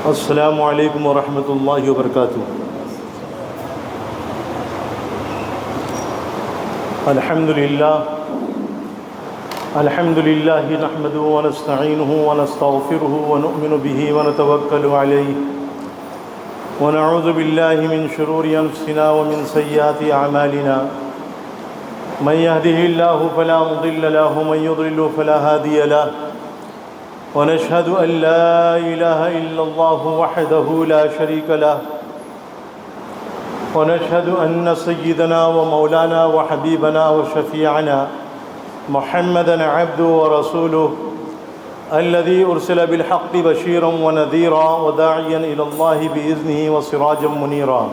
السلام علیکم ورحمۃ اللہ وبرکاتہ۔ الحمد للہ نحمده ونستعینه ونستغفره ونؤمن به ونتوکل علیہ ونعوذ باللہ من شرور انفسنا ومن سیئات اعمالنا من يهده الله فلا مضل له ومن يضلل فلا هادي له ونشهد أن لا إله إلا الله وحده لا شريك له ونشهد أن سيدنا ومولانا وحبيبنا وشفيعنا محمدًا عبده ورسوله الذي أرسل بالحق بشيرا ونذيرا وداعيا إلى الله بإذنه وسراجا منيرا.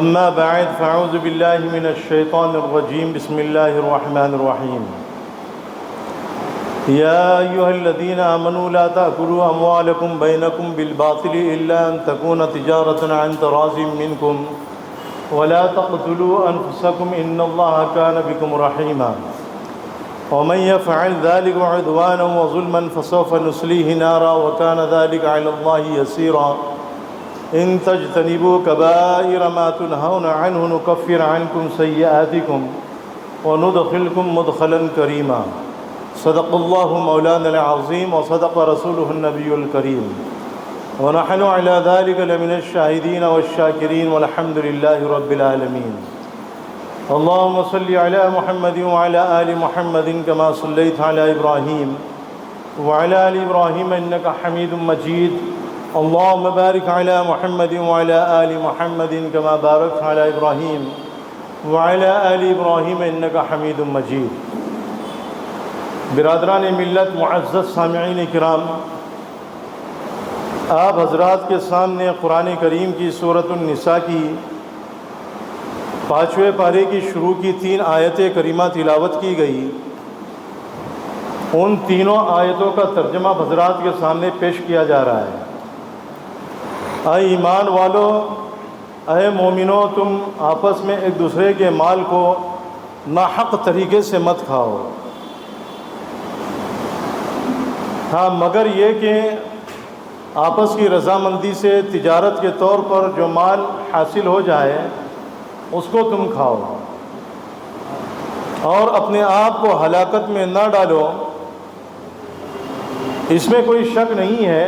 أما بعد فأعوذ بالله من الشيطان الرجيم. بسم الله الرحمن الرحيم. يا أيها الذين آمنوا لا تأكلوا أموالكم بينكم بالباطل إلا أن تكون تجارة عن تراض منكم ولا تقتلوا أنفسكم إن الله كان بكم رحيما ومن يفعل ذلك عدوانا وظلما فسوف نصليه نارا وكان ذلك على الله يسيرا إن تجتنبوا كبائر ما تنهون عنه نكفر عنكم سيئاتكم وندخلكم مدخلا كريما. صدق الله مولانا العظيم وصدق رسوله النبي الكريم ونحن على ذلك لمن الشاهدين والشاكرين والحمد لله رب العالمين. اللهم صل على محمد وعلى آل محمد كما صليت على إبراهيم وعلى آل إبراهيم إنك حميد مجيد. اللهم بارك على محمد وعلى آل محمد كما باركت على إبراهيم وعلى آل إبراهيم إنك حميد مجيد. برادران ملت، معزز سامعین کرام، آپ حضرات کے سامنے قرآن کریم کی سورۃ النساء کی 5ویں پارے کی شروع کی 3 آیتیں کریمہ تلاوت کی گئی. ان تینوں آیتوں کا ترجمہ حضرات کے سامنے پیش کیا جا رہا ہے. اے ایمان والو، اے مومنو، تم آپس میں ایک دوسرے کے مال کو ناحق طریقے سے مت کھاؤ. ہاں، مگر یہ کہ آپس کی رضامندی سے تجارت کے طور پر جو مال حاصل ہو جائے اس کو تم کھاؤ اور اپنے آپ کو ہلاکت میں نہ ڈالو. اس میں کوئی شک نہیں ہے،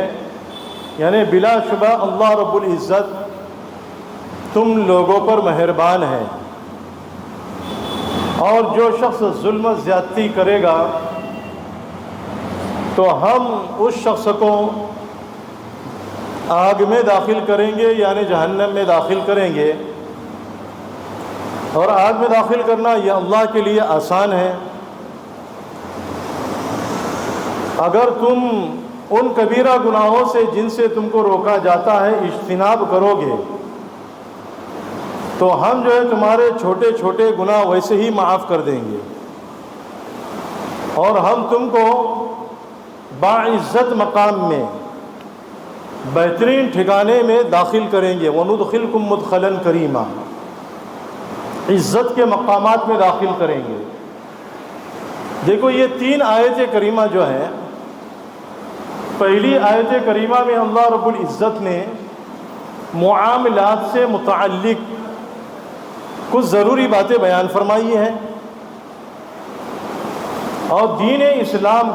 یعنی بلا شبہ اللہ رب العزت تم لوگوں پر مہربان ہے، اور جو شخص ظلم و زیادتی کرے گا تو ہم اس شخص کو آگ میں داخل کریں گے، یعنی جہنم میں داخل کریں گے. اور آگ میں داخل کرنا یہ اللہ کے لیے آسان ہے. اگر تم ان کبیرہ گناہوں سے جن سے تم کو روکا جاتا ہے اجتناب کرو گے تو ہم جو ہے تمہارے چھوٹے چھوٹے گناہ ویسے ہی معاف کر دیں گے، اور ہم تم کو باعزت مقام میں، بہترین ٹھکانے میں داخل کریں گے. وَنُدْخِلْكُمْ مُدْخَلًا كَرِيمًا، عزت کے مقامات میں داخل کریں گے. دیکھو، یہ 3 آیت کریمہ جو ہیں، پہلی آیت کریمہ میں اللہ رب العزت نے معاملات سے متعلق کچھ ضروری باتیں بیان فرمائی ہیں، اور دین اسلام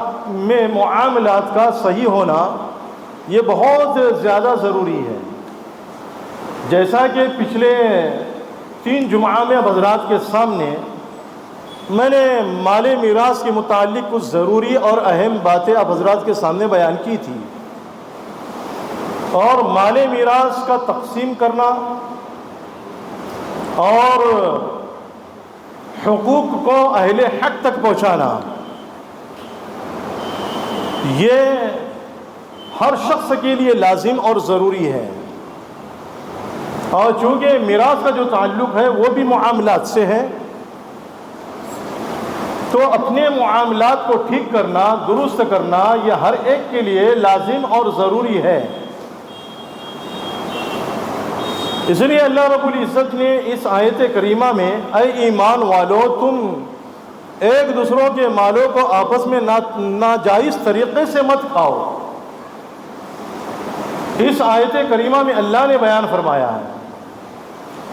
میں معاملات کا صحیح ہونا یہ بہت زیادہ ضروری ہے. جیسا کہ پچھلے 3 جمعہ میں حضرات کے سامنے میں نے مال میراث کے متعلق کچھ ضروری اور اہم باتیں آپ حضرات کے سامنے بیان کی تھی. اور مال میراث کا تقسیم کرنا اور حقوق کو اہل حق تک پہنچانا، یہ ہر شخص کے لیے لازم اور ضروری ہے. اور چونکہ میراث کا جو تعلق ہے وہ بھی معاملات سے ہے، تو اپنے معاملات کو ٹھیک کرنا، درست کرنا، یہ ہر ایک کے لیے لازم اور ضروری ہے. اس لیے اللہ رب العزت نے اس آیت کریمہ میں اے ایمان والو تم ایک دوسروں کے مالوں کو آپس میں ناجائز طریقے سے مت کھاؤ. اس آیت کریمہ میں اللہ نے بیان فرمایا ہے،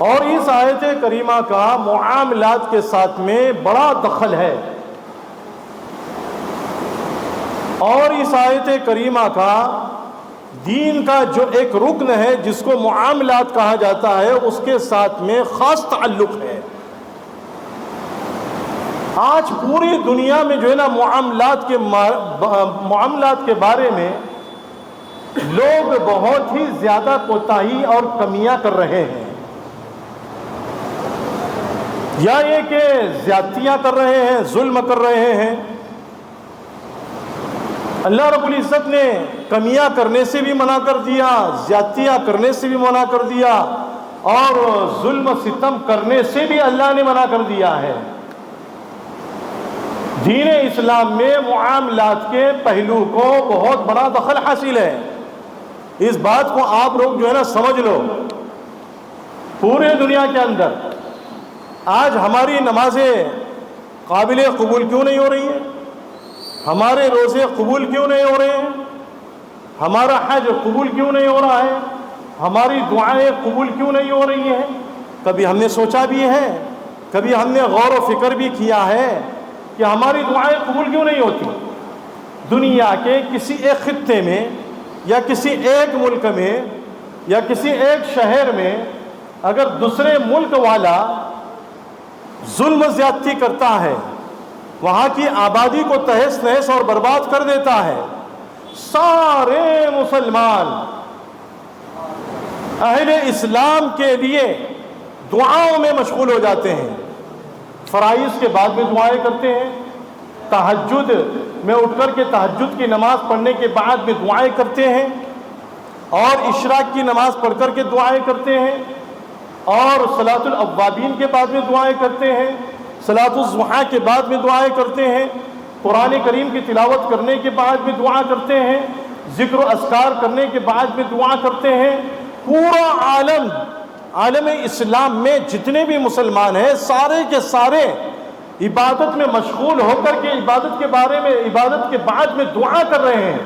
اور اس آیت کریمہ کا معاملات کے ساتھ میں بڑا دخل ہے، اور اس آیت کریمہ کا دین کا جو ایک رکن ہے جس کو معاملات کہا جاتا ہے اس کے ساتھ میں خاص تعلق ہے۔ آج پوری دنیا میں جو ہے نا معاملات کے بارے میں لوگ بہت ہی زیادہ کوتاہی اور کمیاں کر رہے ہیں، یا یہ کہ زیادتیاں کر رہے ہیں، ظلم کر رہے ہیں۔ اللہ رب العزت نے کمیاں کرنے سے بھی منع کر دیا، زیادتیاں کرنے سے بھی منع کر دیا، اور ظلم و ستم کرنے سے بھی اللہ نے منع کر دیا ہے۔ دین اسلام میں معاملات کے پہلو کو بہت بڑا دخل حاصل ہے، اس بات کو آپ لوگ جو ہے نا سمجھ لو۔ پورے دنیا کے اندر آج ہماری نمازیں قابل قبول کیوں نہیں ہو رہی ہیں؟ ہمارے روزے قبول کیوں نہیں ہو رہے ہیں؟ ہمارا حج قبول کیوں نہیں ہو رہا ہے؟ ہماری دعائیں قبول کیوں نہیں ہو رہی ہیں؟ کبھی ہم نے سوچا بھی ہے، کبھی ہم نے غور و فکر بھی کیا ہے کہ ہماری دعائیں قبول کیوں نہیں ہوتی؟ دنیا کے کسی ایک خطے میں یا کسی ایک ملک میں یا کسی ایک شہر میں اگر دوسرے ملک والا ظلم و زیادتی کرتا ہے، وہاں کی آبادی کو تہس نہس اور برباد کر دیتا ہے، سارے مسلمان اہل اسلام کے لیے دعاؤں میں مشغول ہو جاتے ہیں۔ فرائض کے بعد میں دعائیں کرتے ہیں، تہجد میں اٹھ کر کے تہجد کی نماز پڑھنے کے بعد میں دعائیں کرتے ہیں، اور اشراق کی نماز پڑھ کر کے دعائیں کرتے ہیں، اور صلاۃ الاوابین کے بعد میں دعائیں کرتے ہیں، صلاۃ الضحیٰ کے بعد میں دعائیں کرتے ہیں، قرآن کریم کی تلاوت کرنے کے بعد میں دعا کرتے ہیں، ذکر و اذکار کرنے کے بعد میں دعا کرتے ہیں۔ پورا عالم اسلام میں جتنے بھی مسلمان ہیں سارے کے سارے عبادت میں مشغول ہو کر کے عبادت کے بعد میں دعا کر رہے ہیں،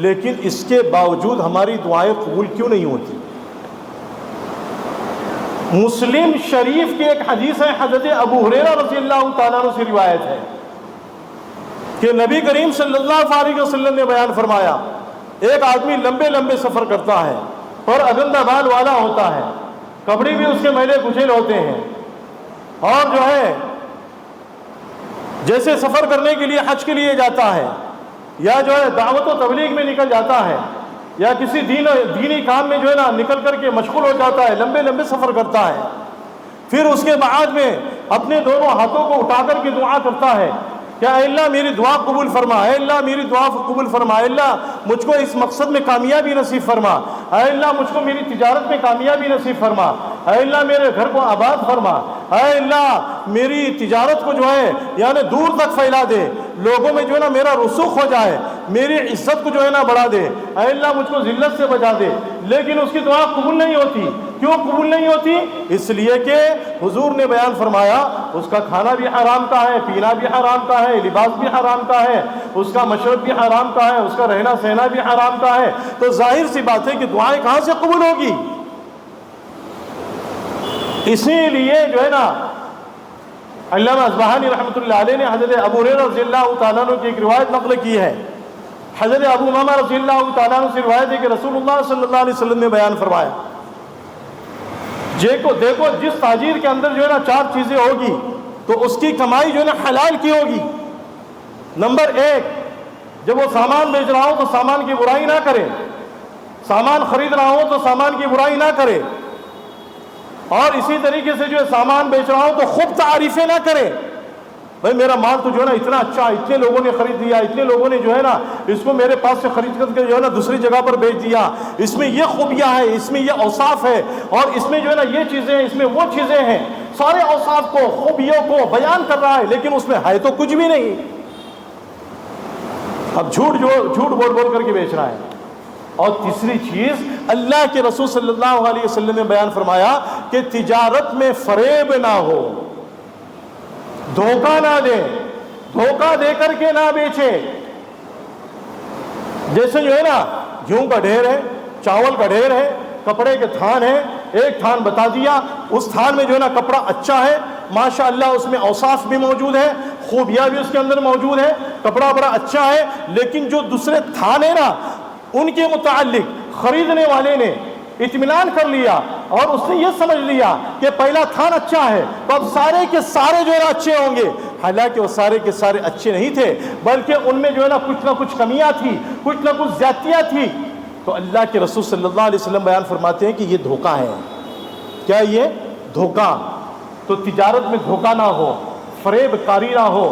لیکن اس کے باوجود ہماری دعائیں قبول کیوں نہیں ہوتی؟ مسلم شریف کی ایک حدیث ہے، حضرت ابو ہریرہ رضی اللہ تعالیٰ عنہ سے روایت ہے کہ نبی کریم صلی اللہ علیہ وسلم نے بیان فرمایا، ایک آدمی لمبے لمبے سفر کرتا ہے اور اگندہ بال والا ہوتا ہے، کپڑے بھی اس کے میلے کچیل ہوتے ہیں، اور جو ہے جیسے سفر کرنے کے لیے حج کے لیے جاتا ہے، یا جو ہے دعوت و تبلیغ میں نکل جاتا ہے، یا کسی دینی کام میں جو ہے نا نکل کر کے مشغول ہو جاتا ہے، لمبے لمبے سفر کرتا ہے، پھر اس کے بعد میں اپنے دونوں ہاتھوں کو اٹھا کر کے دعا کرتا ہے کہ اے اللہ میری دعا قبول فرما، اے اللہ میری دعا قبول فرما، اے اللہ مجھ کو اس مقصد میں کامیابی نصیب فرما، اے اللہ مجھ کو میری تجارت میں کامیابی نصیب فرما، اے اللہ میرے گھر کو آباد فرما، اے اللہ میری تجارت کو جو ہے یعنی دور تک پھیلا دے، لوگوں میں جو ہے نا میرا رسوخ ہو جائے، میری عزت کو جو ہے نا بڑھا دے، اے اللہ مجھ کو ذلت سے بچا دے۔ لیکن اس کی دعا قبول نہیں ہوتی۔ کیوں قبول نہیں ہوتی؟ اس لیے کہ حضور نے بیان فرمایا اس کا کھانا بھی حرام کا ہے، پینا بھی حرام کا ہے، لباس بھی حرام کا ہے، اس کا مشرب بھی حرام کا ہے، اس کا رہنا سہنا بھی حرام کا ہے، تو ظاہر سی بات ہے کہ دعائیں کہاں سے قبول ہوگی؟ اسی لیے جو ہے نا علامہ اصبہانی رحمۃ اللہ علیہ نے حضرت ابو ہریرہ رضی اللہ تعالیٰ عنہ کی ایک روایت نقل کی ہے۔ حضرت ابو امامہ رضی اللہ تعالیٰ عنہ سے روایت ہے کہ رسول اللہ صلی اللہ علیہ وسلم نے بیان فرمایا، دیکھو جس تاجر کے اندر جو ہے نا 4 چیزیں ہوگی تو اس کی کمائی جو ہے نا حلال کی ہوگی۔ نمبر 1، جب وہ سامان بیچ رہا ہو تو سامان کی برائی نہ کرے، سامان خرید رہا ہو تو سامان کی برائی نہ کرے، اور اسی طریقے سے جو ہے سامان بیچ رہا ہو تو خوب تعریفیں نہ کرے، بھائی میرا مال تو جو ہے نا اتنا اچھا، اتنے لوگوں نے خرید لیا، اتنے لوگوں نے جو ہے نا اس کو میرے پاس سے خرید کر کے جو ہے نا دوسری جگہ پر بیچ دیا، اس میں یہ خوبیاں ہیں، اس میں یہ اوصاف ہے، اور اس میں جو ہے نا یہ چیزیں ہیں، اس میں وہ چیزیں ہیں، سارے اوصاف کو خوبیوں کو بیان کر رہا ہے، لیکن اس میں ہے تو کچھ بھی نہیں۔ اب جھوٹ بول بول کر کے بیچ رہا ہے۔ اور تیسری چیز اللہ کے رسول صلی اللہ علیہ وسلم نے بیان فرمایا کہ تجارت میں فریب نہ ہو، دھوکہ نہ دے، دھوکہ دے کر کے نہ بیچے۔ جیسے جو ہے نا گیہوں کا ڈھیر ہے، چاول کا ڈھیر ہے، کپڑے کے تھان ہیں، ایک تھان بتا دیا، اس تھان میں جو ہے نا کپڑا اچھا ہے، ماشاءاللہ اس میں اوصاف بھی موجود ہے، خوبیاں بھی اس کے اندر موجود ہے، کپڑا بڑا اچھا ہے، لیکن جو دوسرے تھان ہے نا ان کے متعلق خریدنے والے نے اطمینان کر لیا اور اس نے یہ سمجھ لیا کہ پہلا تھان اچھا ہے تو اب سارے کے سارے جو ہے نا اچھے ہوں گے، حالانکہ وہ سارے کے سارے اچھے نہیں تھے، بلکہ ان میں جو ہے نا کچھ کمیاں تھی، کچھ نہ کچھ زیادتیاں تھی۔ تو اللہ کے رسول صلی اللہ علیہ وسلم بیان فرماتے ہیں کہ یہ دھوکہ ہے۔ کیا یہ دھوکہ؟ تو تجارت میں دھوکہ نہ ہو، فریب کاری نہ ہو،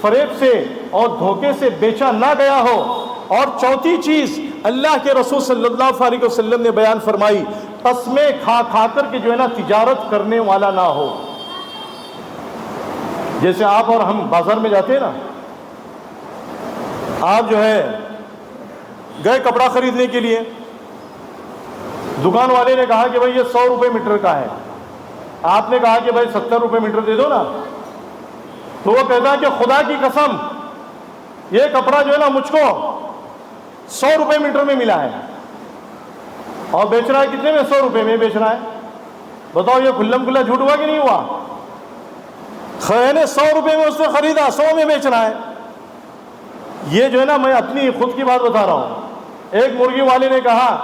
فریب سے اور دھوکے سے بیچا نہ گیا ہو۔ اور چوتھی چیز اللہ کے رسول صلی اللہ علیہ وسلم نے بیان فرمائی، قسمیں کھا کھا کر کے جو ہے نا تجارت کرنے والا نہ ہو۔ جیسے آپ اور ہم بازار میں جاتے ہیں نا، آپ جو ہے گئے کپڑا خریدنے کے لیے، دکان والے نے کہا کہ بھائی یہ 100 روپے میٹر کا ہے، آپ نے کہا کہ بھائی 70 روپے میٹر دے دو نا، تو وہ کہتا ہے کہ خدا کی قسم یہ کپڑا جو ہے نا مجھ کو 100 روپے میٹر میں ملا ہے، اور بیچ رہا ہے کتنے میں؟ 100 روپے میں بیچ رہا ہے۔ بتاؤ یہ کھلم کھلا جھوٹ ہوا کہ نہیں ہوا؟ خیر نے 100 روپے میں اس نے خریدا، 100 میں بیچ رہا ہے۔ یہ جو ہے نا میں اپنی خود کی بات بتا رہا ہوں، ایک مرغی والے نے کہا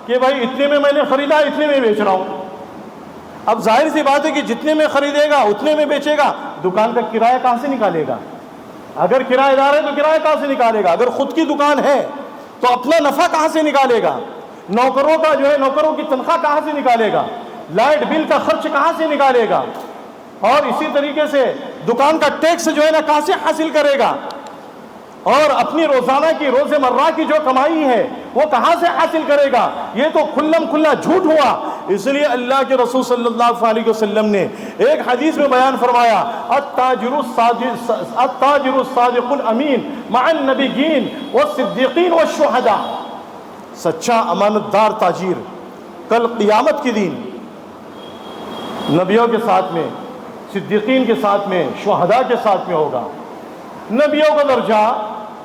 کہ بھائی اتنے میں میں نے خریدا، اتنے میں بیچ رہا ہوں۔ اب ظاہر سی بات ہے کہ جتنے میں خریدے گا اتنے میں بیچے گا، دکان کا کرایہ کہاں سے نکالے گا؟ اگر کرایہ دار ہے تو کرایہ کہاں سے نکالے گا؟ اگر خود کی دکان ہے تو اپنا نفع کہاں سے نکالے گا؟ نوکروں کا جو ہے نوکروں کی تنخواہ کہاں سے نکالے گا؟ لائٹ بل کا خرچ کہاں سے نکالے گا؟ اور اسی طریقے سے دکان کا ٹیکس جو ہے نا کہاں سے حاصل کرے گا؟ اور اپنی روزانہ کی روز مرہ کی جو کمائی ہے وہ کہاں سے حاصل کرے گا؟ یہ تو کھلم کھلا جھوٹ ہوا۔ اس لیے اللہ کے رسول صلی اللہ علیہ وسلم نے ایک حدیث میں بیان فرمایا، التاجر الصادق الامین مع النبیین والصدیقین والشہداء، سچا امانت دار تاجر کل قیامت کے دن نبیوں کے ساتھ میں، صدیقین کے ساتھ میں، شہداء کے ساتھ میں ہوگا۔ نبیوں کا درجہ،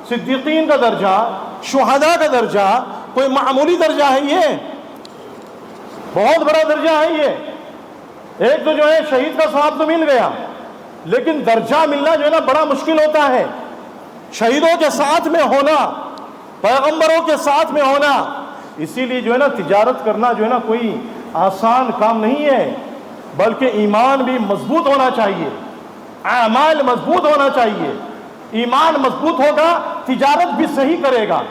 صدیقین کا درجہ، شہداء کا درجہ کوئی معمولی درجہ ہے؟ یہ بہت بڑا درجہ ہے۔ یہ ایک تو جو ہے شہید کا ثواب تو مل گیا، لیکن درجہ ملنا جو ہے نا بڑا مشکل ہوتا ہے۔ شہیدوں کے ساتھ میں ہونا، پیغمبروں کے ساتھ میں ہونا، اسی لیے جو ہے نا تجارت کرنا جو ہے نا کوئی آسان کام نہیں ہے، بلکہ ایمان بھی مضبوط ہونا چاہیے، اعمال مضبوط ہونا چاہیے۔ ایمان مضبوط ہوگا تجارت بھی صحیح کرے گا،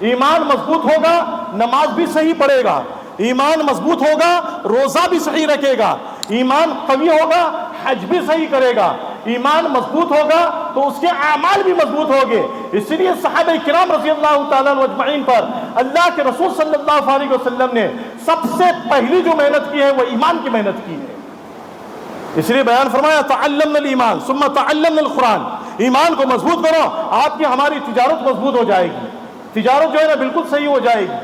ایمان مضبوط ہوگا نماز بھی صحیح پڑھے گا، ایمان مضبوط ہوگا روزہ بھی صحیح رکھے گا، ایمان قوی ہوگا حج بھی صحیح کرے گا، ایمان مضبوط ہوگا تو اس کے اعمال بھی مضبوط ہوگے۔ اس لیے صحابہ کرام رضی اللہ تعالیٰ عنہ اجمعین پر اللہ کے رسول صلی اللہ علیہ وسلم نے سب سے پہلی جو محنت کی ہے وہ ایمان کی محنت کی ہے۔ اس لیے بیان فرمایا تعلمنا الایمان ثم تعلمنا القرآن، ایمان کو مضبوط کرو، آپ کی ہماری تجارت مضبوط ہو جائے گی، تجارت جو ہے نا بالکل صحیح ہو جائے گی۔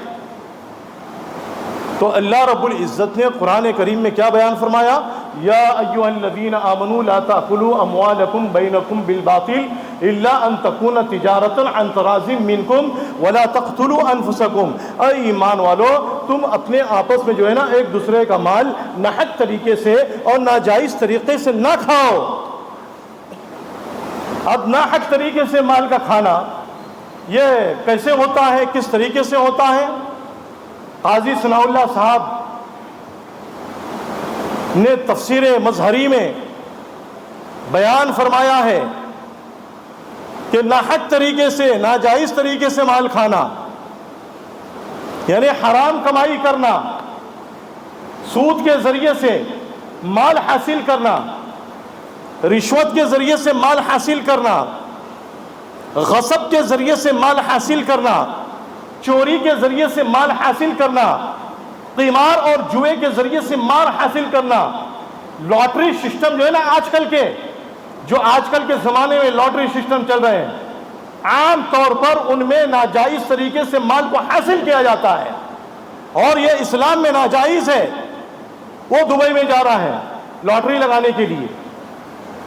تو اللہ رب العزت نے قرآن کریم میں کیا بیان فرمایا؟ یا ایھا الذین آمنوا لا تأکلوا اموالکم بینکم بالباطل الا ان تکون تجارۃ عن تراض منکم ولا تقتلوا انفسکم، اے ایمان والو تم اپنے آپس میں جو ہے نا ایک دوسرے کا مال ناحق طریقے سے اور ناجائز طریقے سے نہ کھاؤ۔ اب ناحق طریقے سے مال کا کھانا یہ کیسے ہوتا ہے، کس طریقے سے ہوتا ہے؟ قاضی ثناء اللہ صاحب نے تفسیر مظہری میں بیان فرمایا ہے کہ ناحق طریقے سے، ناجائز طریقے سے مال کھانا یعنی حرام کمائی کرنا، سود کے ذریعے سے مال حاصل کرنا، رشوت کے ذریعے سے مال حاصل کرنا، غصب کے ذریعے سے مال حاصل کرنا، چوری کے ذریعے سے مال حاصل کرنا، قمار اور جوئے کے ذریعے سے مال حاصل کرنا، لاٹری سسٹم جو ہے نا آج کل کے زمانے میں لاٹری سسٹم چل رہے ہیں، عام طور پر ان میں ناجائز طریقے سے مال کو حاصل کیا جاتا ہے، اور یہ اسلام میں ناجائز ہے۔ وہ دبئی میں جا رہا ہے لاٹری لگانے کے لیے،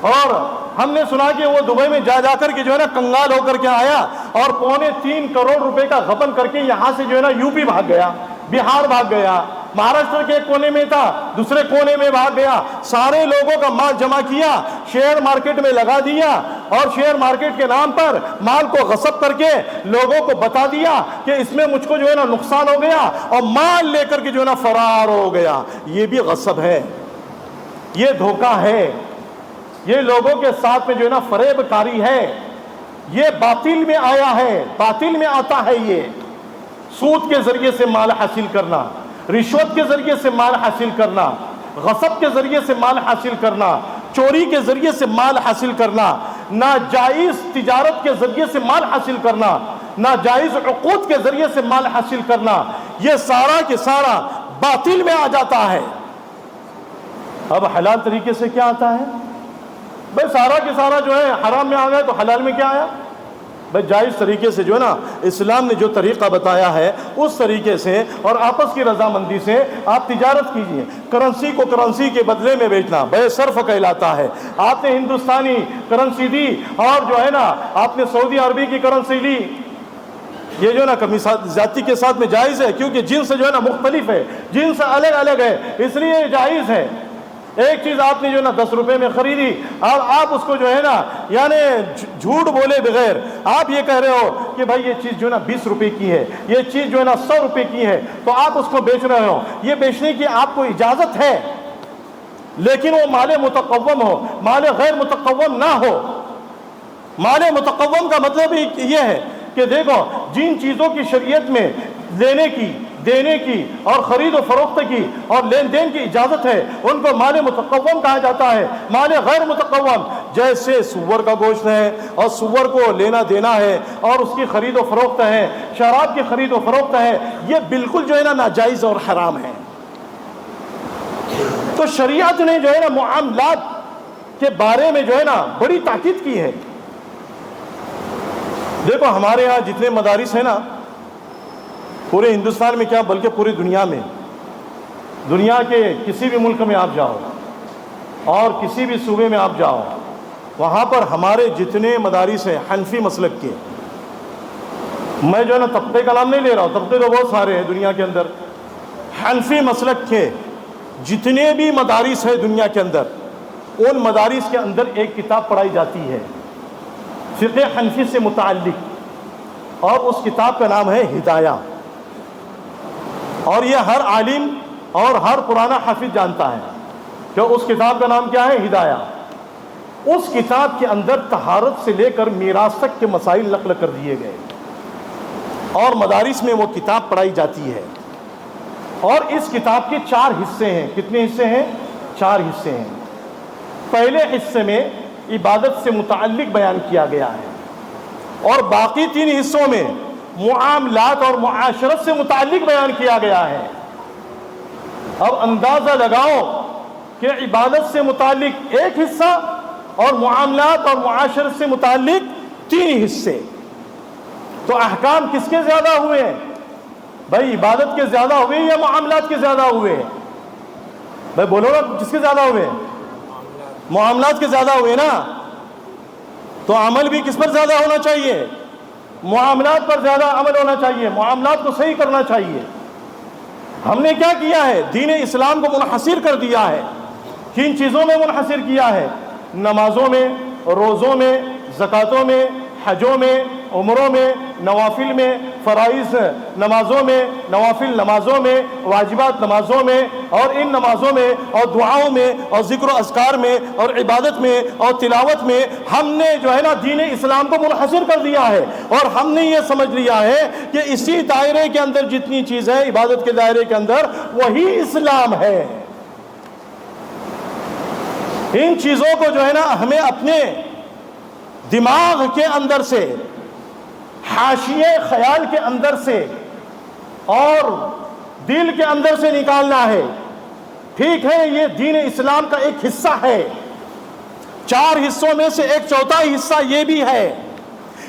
اور ہم نے سنا کہ وہ دبئی میں جا کر کے جو ہے نا کنگال ہو کر کے آیا اور 3.25 کروڑ روپے کا غبن کر کے یہاں سے جو ہے نا یو پی بھاگ گیا، بہار بھاگ گیا، مہاراشٹر کے ایک کونے میں تھا دوسرے کونے میں بھاگ گیا، سارے لوگوں کا مال جمع کیا، شیئر مارکیٹ میں لگا دیا، اور شیئر مارکیٹ کے نام پر مال کو غصب کر کے لوگوں کو بتا دیا کہ اس میں مجھ کو جو ہے نا نقصان ہو گیا، اور مال لے کر کے جو ہے نا فرار ہو گیا۔ یہ بھی غصب ہے، یہ دھوکہ ہے، یہ لوگوں کے ساتھ میں جو ہے نا فریب کاری ہے، یہ باطل میں آیا ہے، باطل میں آتا ہے۔ یہ سود کے ذریعے سے مال حاصل کرنا، رشوت کے ذریعے سے مال حاصل کرنا، غصب کے ذریعے سے مال حاصل کرنا، چوری کے ذریعے سے مال حاصل کرنا، ناجائز تجارت کے ذریعے سے مال حاصل کرنا، ناجائز عقود کے ذریعے سے مال حاصل کرنا، یہ سارا کے سارا باطل میں آ جاتا ہے۔ اب حلال طریقے سے کیا آتا ہے؟ بھائی سارا کے سارا جو ہے حرام میں آ گئے تو حلال میں کیا آیا؟ بھائی جائز طریقے سے جو ہے نا اسلام نے جو طریقہ بتایا ہے اس طریقے سے اور آپس کی رضامندی سے آپ تجارت کیجئے۔ کرنسی کو کرنسی کے بدلے میں بیچنا بے صرف کہلاتا ہے۔ آپ نے ہندوستانی کرنسی دی اور جو ہے نا آپ نے سعودی عربی کی کرنسی لی، یہ جو ہے نا کمی زیادتی کے ساتھ میں جائز ہے، کیونکہ جنس جو ہے نا مختلف ہے، جنس الگ الگ ہے، اس لیے یہ جائز ہے۔ ایک چیز آپ نے جو ہے نا 10 روپے میں خریدی اور آپ اس کو جو ہے نا یعنی جھوٹ بولے بغیر آپ یہ کہہ رہے ہو کہ بھائی یہ چیز جو ہے نا 20 روپے کی ہے، یہ چیز جو ہے نا 100 روپے کی ہے، تو آپ اس کو بیچ رہے ہو، یہ بیچنے کی آپ کو اجازت ہے، لیکن وہ مال متقوم ہو، مال غیر متقوم نہ ہو۔ مال متقوم کا مطلب یہ ہے کہ دیکھو جن چیزوں کی شریعت میں لینے کی، دینے کی اور خرید و فروخت کی اور لین دین کی اجازت ہے ان کو مال متقوم کہا جاتا ہے۔ مال غیر متقوم جیسے سور کا گوشت ہے اور سور کو لینا دینا ہے اور اس کی خرید و فروخت ہے، شراب کی خرید و فروخت ہے، یہ بالکل جو ہے نا ناجائز اور حرام ہے۔ تو شریعت نے جو ہے نا معاملات کے بارے میں جو ہے نا بڑی تاکید کی ہے۔ دیکھو ہمارے ہاں جتنے مدارس ہیں نا پورے ہندوستان میں کیا بلکہ پوری دنیا میں، دنیا کے کسی بھی ملک میں آپ جاؤ اور کسی بھی صوبے میں آپ جاؤ، وہاں پر ہمارے جتنے مدارس ہیں حنفی مسلک کے، میں جو ہے نا طبقے کا نام نہیں لے رہا ہوں، طبقے تو بہت سارے ہیں دنیا کے اندر، حنفی مسلک کے جتنے بھی مدارس ہیں دنیا کے اندر، ان مدارس کے اندر ایک کتاب پڑھائی جاتی ہے فقہ حنفی سے متعلق، اور اس کتاب کا نام ہے ہدایہ، اور یہ ہر عالم اور ہر قرآن حافظ جانتا ہے کہ اس کتاب کا نام کیا ہے؟ ہدایہ۔ اس کتاب کے اندر طہارت سے لے کر میراث تک کے مسائل نقل کر دیے گئے، اور مدارس میں وہ کتاب پڑھائی جاتی ہے، اور اس کتاب کے 4 حصے ہیں۔ کتنے حصے ہیں؟ 4 حصے ہیں۔ پہلے حصے میں عبادت سے متعلق بیان کیا گیا ہے، اور باقی 3 حصوں میں معاملات اور معاشرت سے متعلق بیان کیا گیا ہے۔ اب اندازہ لگاؤ کہ عبادت سے متعلق ایک حصہ اور معاملات اور معاشرت سے متعلق 3 حصے، تو احکام کس کے زیادہ ہوئے ہیں؟ بھائی عبادت کے زیادہ ہوئے یا معاملات کے زیادہ ہوئے؟ بھائی بولو نا کس کے زیادہ ہوئے؟ معاملات کے زیادہ ہوئے نا، تو عمل بھی کس پر زیادہ ہونا چاہیے؟ معاملات پر زیادہ عمل ہونا چاہیے، معاملات کو صحیح کرنا چاہیے۔ ہم نے کیا کیا ہے؟ دین اسلام کو منحصر کر دیا ہے، کن چیزوں میں منحصر کیا ہے؟ نمازوں میں، روزوں میں، زکاتوں میں، حجوں میں، عمروں میں، نوافل میں، فرائض نمازوں میں، نوافل نمازوں میں، واجبات نمازوں میں، اور ان نمازوں میں اور دعاؤں میں اور ذکر و اذکار میں اور عبادت میں اور تلاوت میں ہم نے جو ہے نا دین اسلام کو منحصر کر دیا ہے، اور ہم نے یہ سمجھ لیا ہے کہ اسی دائرے کے اندر جتنی چیز ہے عبادت کے دائرے کے اندر وہی اسلام ہے۔ ان چیزوں کو جو ہے نا ہمیں اپنے دماغ کے اندر سے، حاشیے خیال کے اندر سے اور دل کے اندر سے نکالنا ہے۔ ٹھیک ہے، یہ دین اسلام کا ایک حصہ ہے، 4 حصوں میں سے 1/4 حصہ یہ بھی ہے،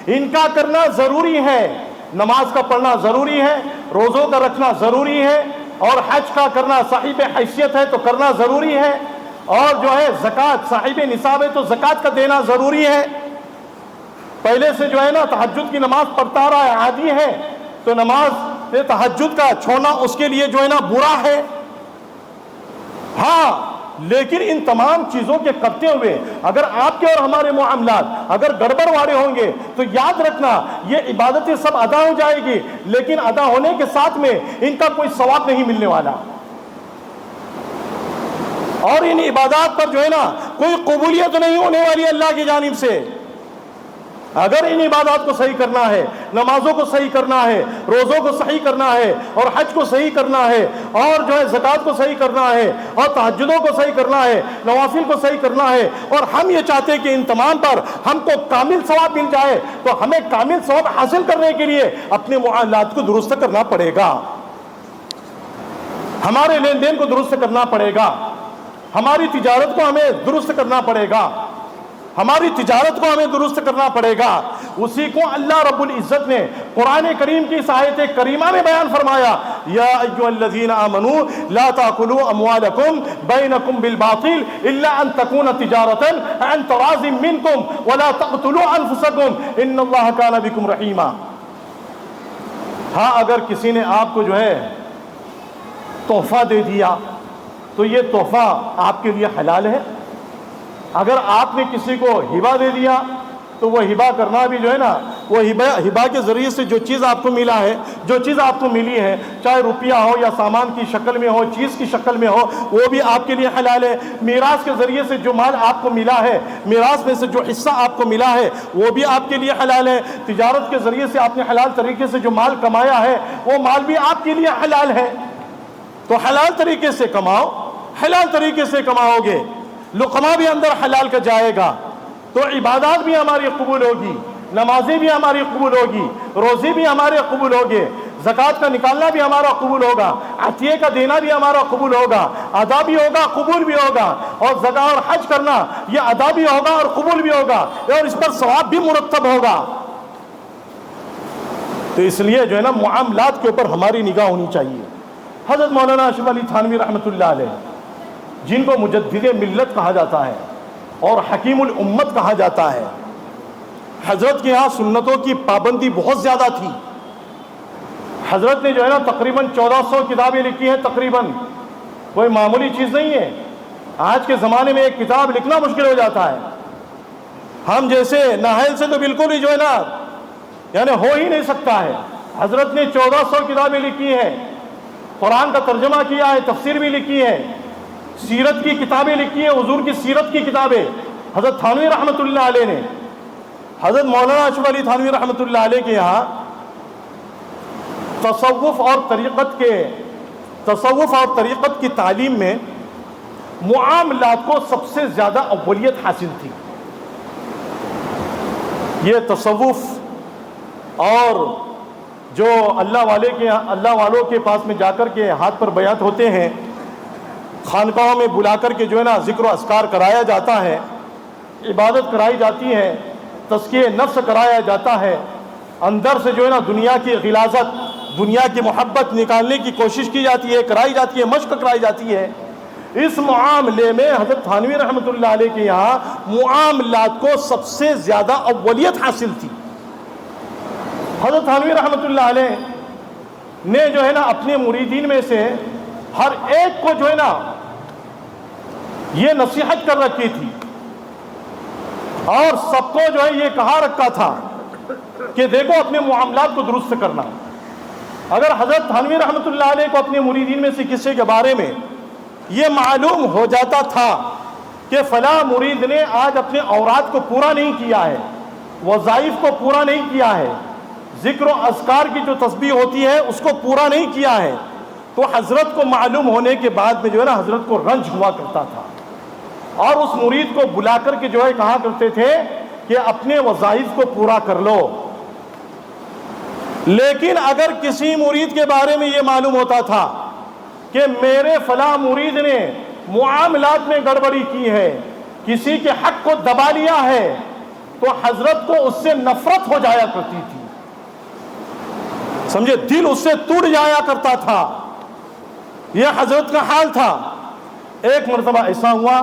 ان کا کرنا ضروری ہے۔ نماز کا پڑھنا ضروری ہے، روزوں کا رکھنا ضروری ہے، اور حج کا کرنا صاحب حیثیت ہے تو کرنا ضروری ہے، اور جو ہے زکوٰۃ صاحب نصاب ہے تو زکوٰۃ کا دینا ضروری ہے۔ پہلے سے جو ہے نا تہجد کی نماز پڑھتا رہا ہے، عادی ہے، تو نماز تہجد کا چھوڑنا اس کے لیے جو ہے نا برا ہے، ہاں، لیکن ان تمام چیزوں کے کرتے ہوئے اگر آپ کے اور ہمارے معاملات اگر گڑبڑ والے ہوں گے تو یاد رکھنا یہ عبادتیں سب ادا ہو جائے گی، لیکن ادا ہونے کے ساتھ میں ان کا کوئی ثواب نہیں ملنے والا، اور ان عبادات پر جو ہے نا کوئی قبولیت نہیں ہونے والی اللہ کی جانب سے۔ اگر ان عبادات کو صحیح کرنا ہے، نمازوں کو صحیح کرنا ہے، روزوں کو صحیح کرنا ہے، اور حج کو صحیح کرنا ہے، اور جو ہے زکوٰۃ کو صحیح کرنا ہے، اور تہجدوں کو صحیح کرنا ہے، نوافل کو صحیح کرنا ہے، اور ہم یہ چاہتے ہیں کہ ان تمام پر ہم کو کامل ثواب مل جائے، تو ہمیں کامل ثواب حاصل کرنے کے لیے اپنے معاملات کو درست کرنا پڑے گا، ہمارے لین دین کو درست کرنا پڑے گا، ہماری تجارت کو ہمیں درست کرنا پڑے گا، ہماری تجارت کو ہمیں درست کرنا پڑے گا۔ اسی کو اللہ رب العزت نے قرآن کریم کی اس آیت کریمہ میں بیان فرمایا، یا ایھا الذین آمنوا لا تاکلوا اموالکم بینکم بالباطل الا ان تکون تجارۃ عن تراض منکم ولا تقتلوا انفسکم ان اللہ کان بکم رحیما۔ ہاں، اگر کسی نے آپ کو جو ہے تحفہ دے دیا تو یہ تحفہ آپ کے لیے حلال ہے، اگر آپ نے کسی کو ہبہ دے دیا تو وہ ہبہ کرنا بھی جو ہے نا، وہ ہبہ کے ذریعے سے جو چیز آپ کو ملا ہے، جو چیز آپ کو ملی ہے، چاہے روپیہ ہو یا سامان کی شکل میں ہو، چیز کی شکل میں ہو، وہ بھی آپ کے لیے حلال ہے۔ میراث کے ذریعے سے جو مال آپ کو ملا ہے، میراث میں سے جو حصہ آپ کو ملا ہے وہ بھی آپ کے لیے حلال ہے۔ تجارت کے ذریعے سے آپ نے حلال طریقے سے جو مال کمایا ہے وہ مال بھی آپ کے لیے حلال ہے۔ تو حلال طریقے سے کماؤ، حلال طریقے سے کماؤ گے، لقمہ بھی اندر حلال کا جائے گا تو عبادات بھی ہماری قبول ہوگی، نمازیں بھی ہماری قبول ہوگی، روزے بھی ہمارے قبول ہوگے، زکوٰۃ کا نکالنا بھی ہمارا قبول ہوگا، عطیے کا دینا بھی ہمارا قبول ہوگا، ادا بھی ہوگا، قبول بھی ہوگا، اور زکوٰۃ اور حج کرنا یہ ادا بھی ہوگا اور قبول بھی ہوگا، اور اس پر ثواب بھی مرتب ہوگا۔ تو اس لیے جو ہے نا معاملات کے اوپر ہماری نگاہ ہونی چاہیے۔ حضرت مولانا اشرف علی تھانوی رحمۃ اللہ علیہ، جن کو مجدد ملت کہا جاتا ہے اور حکیم الامت کہا جاتا ہے، حضرت کے ہاں سنتوں کی پابندی بہت زیادہ تھی۔ حضرت نے جو ہے نا تقریباً 1400 کتابیں لکھی ہیں، تقریباً کوئی معمولی چیز نہیں ہے۔ آج کے زمانے میں ایک کتاب لکھنا مشکل ہو جاتا ہے، ہم جیسے نااہل سے تو بالکل ہی جو ہے نا یعنی ہو ہی نہیں سکتا ہے۔ حضرت نے 1400 کتابیں لکھی ہیں، قرآن کا ترجمہ کیا ہے، تفسیر بھی لکھی ہے، سیرت کی کتابیں لکھی ہیں، حضور کی سیرت کی کتابیں حضرت تھانوی رحمۃ اللہ علیہ نے۔ حضرت مولانا اشرف علی تھانوی رحمۃ اللہ علیہ کے یہاں تصوف اور طریقت کی تعلیم میں معاملات کو سب سے زیادہ اولیت حاصل تھی۔ یہ تصوف اور جو اللہ والوں کے پاس میں جا کر کے ہاتھ پر بیعت ہوتے ہیں، خانقاہوں میں بلا کر کے جو ہے نا ذکر و اذکار کرایا جاتا ہے، عبادت کرائی جاتی ہے، تزکیہ نفس کرایا جاتا ہے، اندر سے جو ہے نا دنیا کی غلاظت، دنیا کی محبت نکالنے کی کوشش کی جاتی ہے، کرائی جاتی ہے، مشق کرائی جاتی ہے۔ اس معاملے میں حضرت تھانوی رحمۃ اللہ علیہ کے یہاں معاملات کو سب سے زیادہ اولیت حاصل تھی۔ حضرت تھانوی رحمۃ اللہ علیہ نے جو ہے نا اپنے مریدین میں سے ہر ایک کو جو ہے نا یہ نصیحت کر رکھی تھی، اور سب کو جو ہے یہ کہا رکھا تھا کہ دیکھو اپنے معاملات کو درست کرنا۔ اگر حضرت تھانوی رحمۃ اللہ علیہ کو اپنے مریدین میں سے کسی کے بارے میں یہ معلوم ہو جاتا تھا کہ فلاں مرید نے آج اپنے اوراد کو پورا نہیں کیا ہے، وظائف کو پورا نہیں کیا ہے، ذکر و اذکار کی جو تسبیح ہوتی ہے اس کو پورا نہیں کیا ہے، تو حضرت کو معلوم ہونے کے بعد میں جو ہے نا حضرت کو رنج ہوا کرتا تھا، اور اس مرید کو بلا کر کے جو ہے کہا کرتے تھے کہ اپنے وظائف کو پورا کر لو۔ لیکن اگر کسی مرید کے بارے میں یہ معلوم ہوتا تھا کہ میرے فلاں مرید نے معاملات میں گڑبڑی کی ہے، کسی کے حق کو دبا لیا ہے، تو حضرت کو اس سے نفرت ہو جایا کرتی تھی، سمجھے، دل اس سے ٹوٹ جایا کرتا تھا۔ یہ حضرت کا حال تھا۔ ایک مرتبہ ایسا ہوا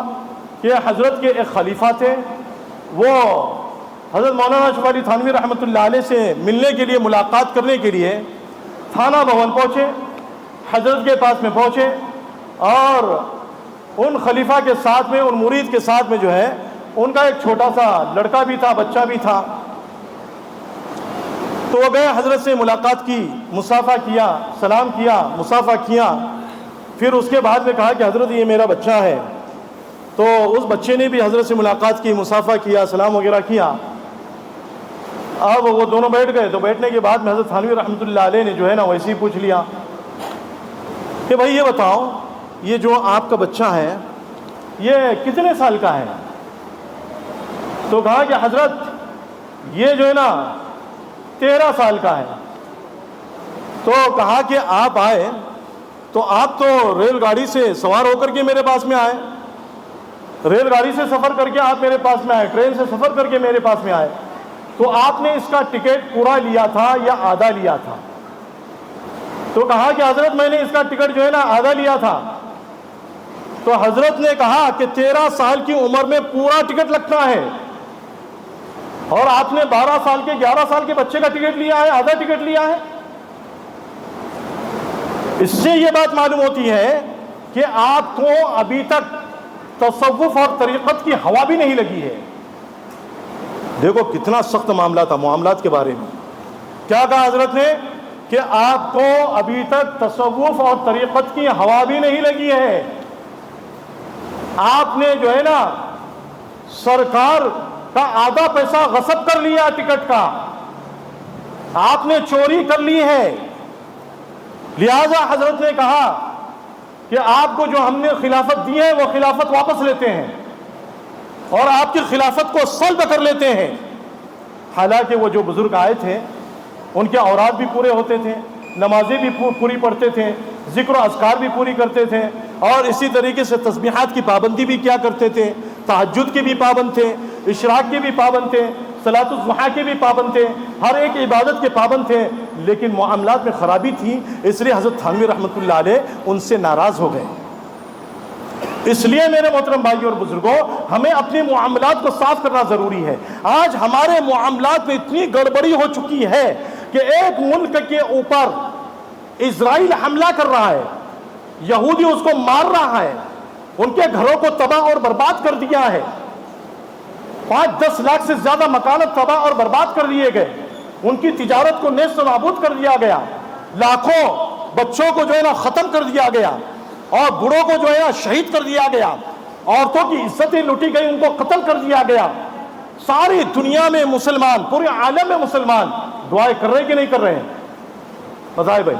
کہ حضرت کے ایک خلیفہ تھے، وہ حضرت مولانا اشرف علی تھانوی رحمۃ اللہ علیہ سے ملنے کے لیے، ملاقات کرنے کے لیے تھانہ بھون پہنچے، حضرت کے پاس میں پہنچے، اور ان خلیفہ کے ساتھ میں، ان مرید کے ساتھ میں جو ہے ان کا ایک چھوٹا سا لڑکا بھی تھا، بچہ بھی تھا۔ تو وہ گئے، حضرت سے ملاقات کی، مصافحہ کیا، سلام کیا، مصافحہ کیا۔ پھر اس کے بعد میں کہا کہ حضرت یہ میرا بچہ ہے۔ تو اس بچے نے بھی حضرت سے ملاقات کی، مصافحہ کیا، سلام وغیرہ کیا۔ اب وہ دونوں بیٹھ گئے، تو بیٹھنے کے بعد میں حضرت تھانوی رحمۃ اللہ علیہ نے جو ہے نا ویسے ہی پوچھ لیا کہ بھائی یہ بتاؤ، یہ جو آپ کا بچہ ہے یہ کتنے سال کا ہے؟ تو کہا کہ حضرت یہ جو ہے نا 13 سال کا ہے۔ تو کہا کہ آپ آئے تو آپ تو ریل گاڑی سے سوار ہو کر کے میرے پاس میں آئے، ریل گاڑی سے سفر کر کے آپ میرے پاس میں آئے، ٹرین سے سفر کر کے میرے پاس میں آئے، تو آپ نے اس کا ٹکٹ پورا لیا تھا یا آدھا لیا تھا؟ تو کہا کہ حضرت میں نے اس کا ٹکٹ جو ہے نا آدھا لیا تھا۔ تو حضرت نے کہا کہ 13 سال کی عمر میں پورا ٹکٹ لگتا ہے، اور آپ نے 12 سال کے 11 سال کے بچے کا ٹکٹ لیا ہے، آدھا ٹکٹ لیا ہے۔ اس سے یہ بات معلوم ہوتی ہے کہ آپ کو ابھی تک تصوف اور طریقت کی ہوا بھی نہیں لگی ہے۔ دیکھو کتنا سخت معاملہ تھا معاملات کے بارے میں۔ کیا کہا حضرت نے کہ آپ کو ابھی تک تصوف اور طریقت کی ہوا بھی نہیں لگی ہے، آپ نے جو ہے نا سرکار کا آدھا پیسہ غصب کر لیا ٹکٹ کا، آپ نے چوری کر لی ہے۔ لہذا حضرت نے کہا کہ آپ کو جو ہم نے خلافت دی ہے وہ خلافت واپس لیتے ہیں اور آپ کی خلافت کو سلب کر لیتے ہیں۔ حالانکہ وہ جو بزرگ آئے تھے ان کے اوراد بھی پورے ہوتے تھے، نمازیں بھی پوری پڑھتے تھے، ذکر و اذکار بھی پوری کرتے تھے، اور اسی طریقے سے تسبیحات کی پابندی بھی کیا کرتے تھے، تہجد کے بھی پابند تھے، اشراق کے بھی پابند تھے، صلاۃ الضحیٰ کے بھی پابند تھے، ہر ایک عبادت کے پابند تھے، لیکن معاملات میں خرابی تھی، اس لیے حضرت تھانوی رحمۃ اللہ علیہ ان سے ناراض ہو گئے۔ اس لیے میرے محترم بھائیوں اور بزرگوں، ہمیں اپنے معاملات کو صاف کرنا ضروری ہے۔ آج ہمارے معاملات میں اتنی گڑبڑی ہو چکی ہے کہ ایک ملک کے اوپر اسرائیل حملہ کر رہا ہے، یہودی اس کو مار رہا ہے، ان کے گھروں کو تباہ اور برباد کر دیا ہے، 5-10 لاکھ سے زیادہ مکانات تباہ اور برباد کر دیے گئے، ان کی تجارت کو نیست و نابود کر دیا گیا، لاکھوں بچوں کو جو ہے نا ختم کر دیا گیا، اور بوڑھوں کو جو ہے نا شہید کر دیا گیا، عورتوں کی عزتیں لوٹی گئی، ان کو قتل کر دیا گیا۔ ساری دنیا میں مسلمان، پورے عالم میں مسلمان دعائیں کر رہے کہ نہیں کر رہے ہیں؟ بتائے بھائی،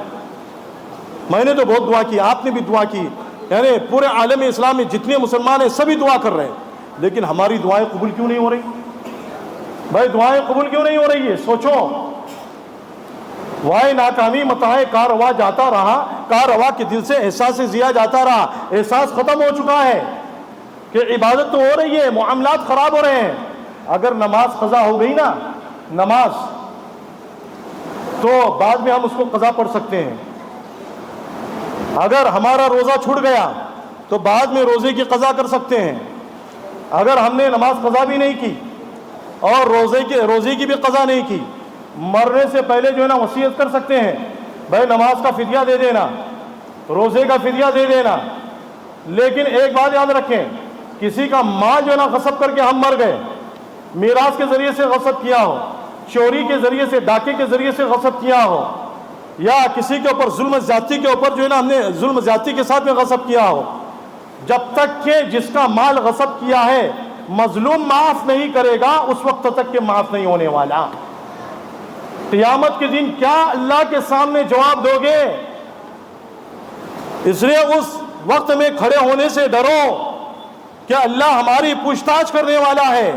میں نے تو بہت دعا کی، آپ نے بھی دعا کی، یعنی پورے عالم اسلام میں جتنے مسلمان ہیں سبھی دعا کر رہے ہیں، لیکن ہماری دعائیں قبول کیوں نہیں ہو رہی؟ بھائی دعائیں قبول کیوں نہیں ہو رہی ہے؟ سوچو، وائے ناکامی متاع کارروا جاتا رہا، کارروا کے دل سے احساس ضیا جاتا رہا، احساس ختم ہو چکا ہے کہ عبادت تو ہو رہی ہے، معاملات خراب ہو رہے ہیں۔ اگر نماز قضا ہو گئی نا، نماز، تو بعد میں ہم اس کو قضا پڑھ سکتے ہیں۔ اگر ہمارا روزہ چھوٹ گیا تو بعد میں روزے کی قضا کر سکتے ہیں۔ اگر ہم نے نماز قضا بھی نہیں کی اور روزے کی بھی قضا نہیں کی، مرنے سے پہلے جو ہے نا وصیت کر سکتے ہیں، بھائی نماز کا فدیہ دے دینا، روزے کا فدیہ دے دینا۔ لیکن ایک بات یاد رکھیں، کسی کا مال جو ہے نا غصب کر کے ہم مر گئے، میراث کے ذریعے سے غصب کیا ہو، چوری کے ذریعے سے، ڈاکے کے ذریعے سے غصب کیا ہو، یا کسی کے اوپر ظلم زیادتی کے اوپر جو ہے نا ہم نے ظلم زیادتی کے ساتھ میں غصب کیا ہو، جب تک کہ جس کا مال غصب کیا ہے مظلوم معاف نہیں کرے گا، اس وقت تک کہ معاف نہیں ہونے والا۔ قیامت کے دن کیا اللہ کے سامنے جواب دو گے؟ اس لیے اس وقت میں کھڑے ہونے سے ڈرو کہ اللہ ہماری پوچھ تاچھ کرنے والا ہے۔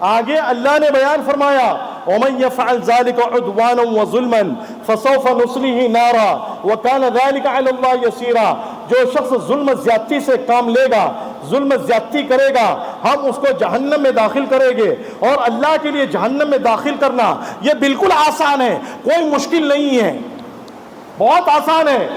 آگے اللہ نے بیان فرمایا، وَمَن يَفْعَلْ ذَلِكَ عُدْوَانًا وَظُلْمًا فَسَوْفَ نُصْلِهِ نَارًا وَكَانَ ذَلِكَ عَلَى اللَّهِ يَسِيرًا۔ جو شخص ظلم زیادتی سے کام لے گا، ظلم زیادتی کرے گا، ہم اس کو جہنم میں داخل کریں گے، اور اللہ کے لیے جہنم میں داخل کرنا یہ بالکل آسان ہے، کوئی مشکل نہیں ہے، بہت آسان ہے۔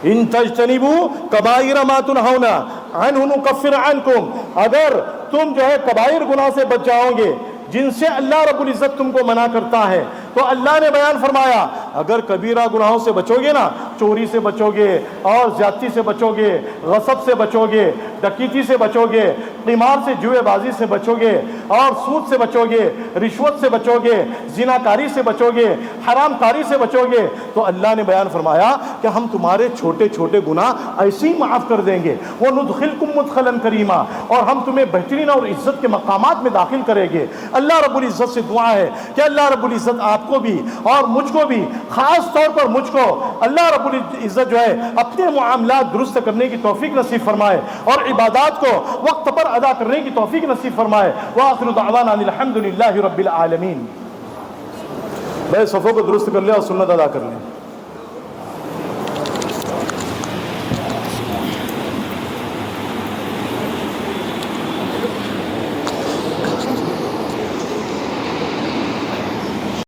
ان تجتنبوا کبائر ما تنہون عنہ نکفر عنکم، اگر تم جو ہے کبائر گناہ سے بچ جاؤ گے جن سے اللہ رب العزت تم کو منع کرتا ہے، تو اللہ نے بیان فرمایا اگر کبیرہ گناہوں سے بچو گے نا، چوری سے بچو گے اور زیادتی سے بچو گے، غصب سے بچو گے، ڈکیتی سے بچو گے، قمار سے، جوئے بازی سے بچو گے، اور سود سے بچو گے، رشوت سے بچو گے، زناکاری سے بچو گے، حرام کاری سے بچو گے، تو اللہ نے بیان فرمایا کہ ہم تمہارے چھوٹے چھوٹے گناہ ایسے ہی معاف کر دیں گے، وَنُدْخِلْكُمْ مُدْخَلًا کریما، اور ہم تمہیں بہترین اور عزت کے مقامات میں داخل کریں گے۔ اللہ رب العزت سے دعا ہے کہ اللہ رب العزت آپ کو بھی اور مجھ کو بھی، خاص طور پر مجھ کو، اللہ رب العزت جو ہے اپنے معاملات درست کرنے کی توفیق نصیب فرمائے اور عبادات کو وقت پر ادا کرنے کی توفیق نصیب فرمائے۔ وآخر دعوانا الحمد للہ رب العالمین۔ بھائی صفوں کو درست کر لیں اور سنت ادا کر لیں۔